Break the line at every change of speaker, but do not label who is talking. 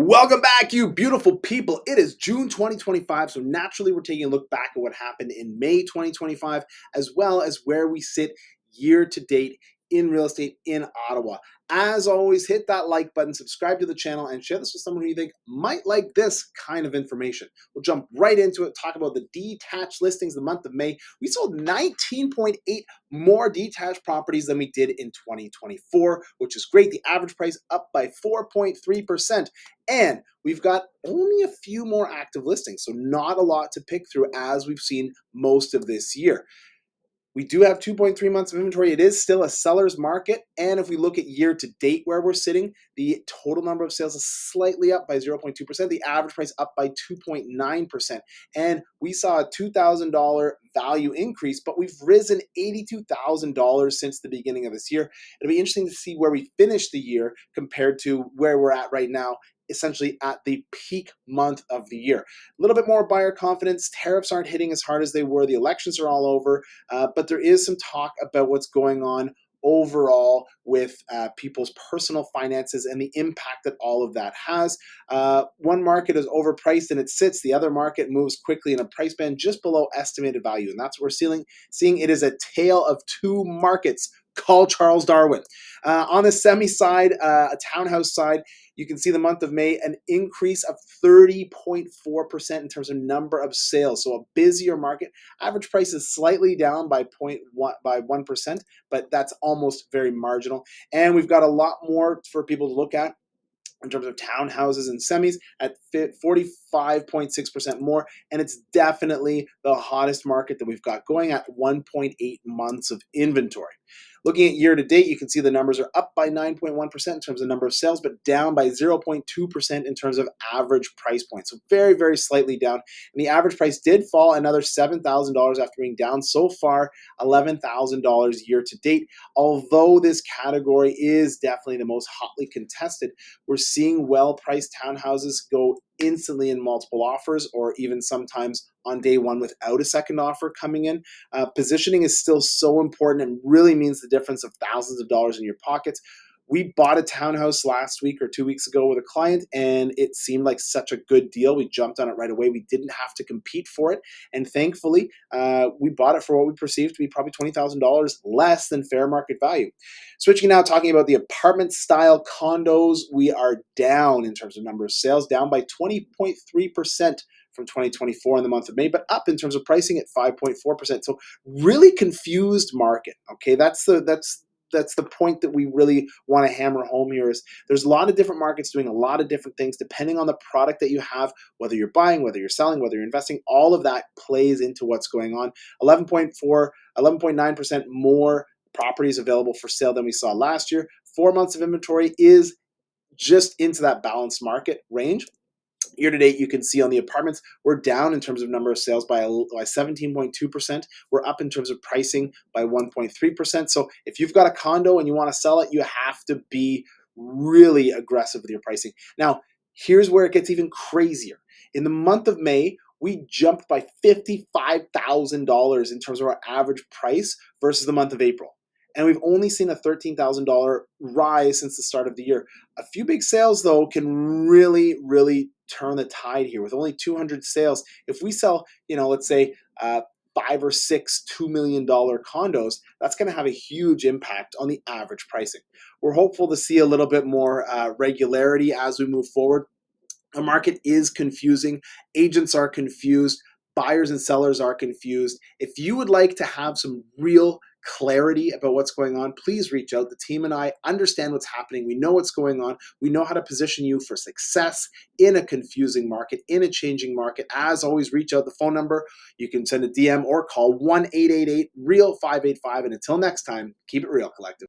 Welcome back, you beautiful people. It is June 2025, so naturally we're taking a look back at what happened in May 2025, as well as where we sit year to date in real estate in Ottawa. As always, hit that like button, subscribe to the channel, and share this with someone who you think might like this kind of information. We'll jump right into it, talk about the detached listings the month of May. We sold 19.8 more detached properties than we did in 2024, which is great. The average price up by 4.3%. And we've got only a few more active listings, so not a lot to pick through as we've seen most of this year. We do have 2.3 months of inventory. It is still a seller's market. And if we look at year to date where we're sitting, the total number of sales is slightly up by 0.2%. The average price up by 2.9%. And we saw a $2,000 value increase, but we've risen $82,000 since the beginning of this year. It'll be interesting to see where we finish the year compared to where we're at right now, essentially at the peak month of the year. A little bit more buyer confidence. Tariffs aren't hitting as hard as they were. The elections are all over, but there is some talk about what's going on overall with people's personal finances and the impact that all of that has. One market is overpriced and it sits. The other market moves quickly in a price band just below estimated value. And that's what we're seeing. It is a tale of two markets. Call Charles Darwin. On the semi side, a townhouse side, you can see the month of May, an increase of 30.4% in terms of number of sales. So a busier market. Average price is slightly down by 1%, but that's almost very marginal. And we've got a lot more for people to look at in terms of townhouses and semis at 45.6% more. And it's definitely the hottest market that we've got going at 1.8 months of inventory. Looking at year to date, you can see the numbers are up by 9.1% in terms of number of sales, but down by 0.2% in terms of average price point. So very, very slightly down. And the average price did fall another $7,000 after being down so far $11,000 year to date. Although this category is definitely the most hotly contested, we're seeing well-priced townhouses go instantly in multiple offers, or even sometimes on day one without a second offer coming in. Positioning is still so important and really means the difference of thousands of dollars in your pockets. We bought a townhouse last week or 2 weeks ago with a client, and it seemed like such a good deal. We jumped on it right away. We didn't have to compete for it. And thankfully, we bought it for what we perceived to be probably $20,000 less than fair market value. Switching now, talking about the apartment style condos, we are down in terms of number of sales, down by 20.3% from 2024 in the month of May, but up in terms of pricing at 5.4%. So really confused market. Okay, that's the point that we really want to hammer home here. Is there's a lot of different markets doing a lot of different things depending on the product that you have, whether you're buying, whether you're selling, whether you're investing. All of that plays into what's going on. 11.9% more properties available for sale than we saw last year. 4 months of inventory is just into that balanced market range. Year to date, you can see on the apartments, we're down in terms of number of sales by 17.2%. We're up in terms of pricing by 1.3%. So if you've got a condo and you want to sell it, you have to be really aggressive with your pricing. Now, here's where it gets even crazier. In the month of May, we jumped by $55,000 in terms of our average price versus the month of April. And we've only seen a $13,000 rise since the start of the year. A few big sales, though, can really, really turn the tide here. With only 200 sales, if we sell, let's say 5 or 6 $2 million condos, that's going to have a huge impact on the average pricing. We're hopeful to see a little bit more regularity as we move forward. The market is confusing. Agents are confused. Buyers and sellers are confused. If you would like to have some real clarity about what's going on, please reach out. The team and I understand what's happening. We know what's going on. We know how to position you for success in a confusing market, in a changing market. As always, reach out. The phone number, you can send a DM or call 1-888-REAL585. And until next time, keep it real, collective.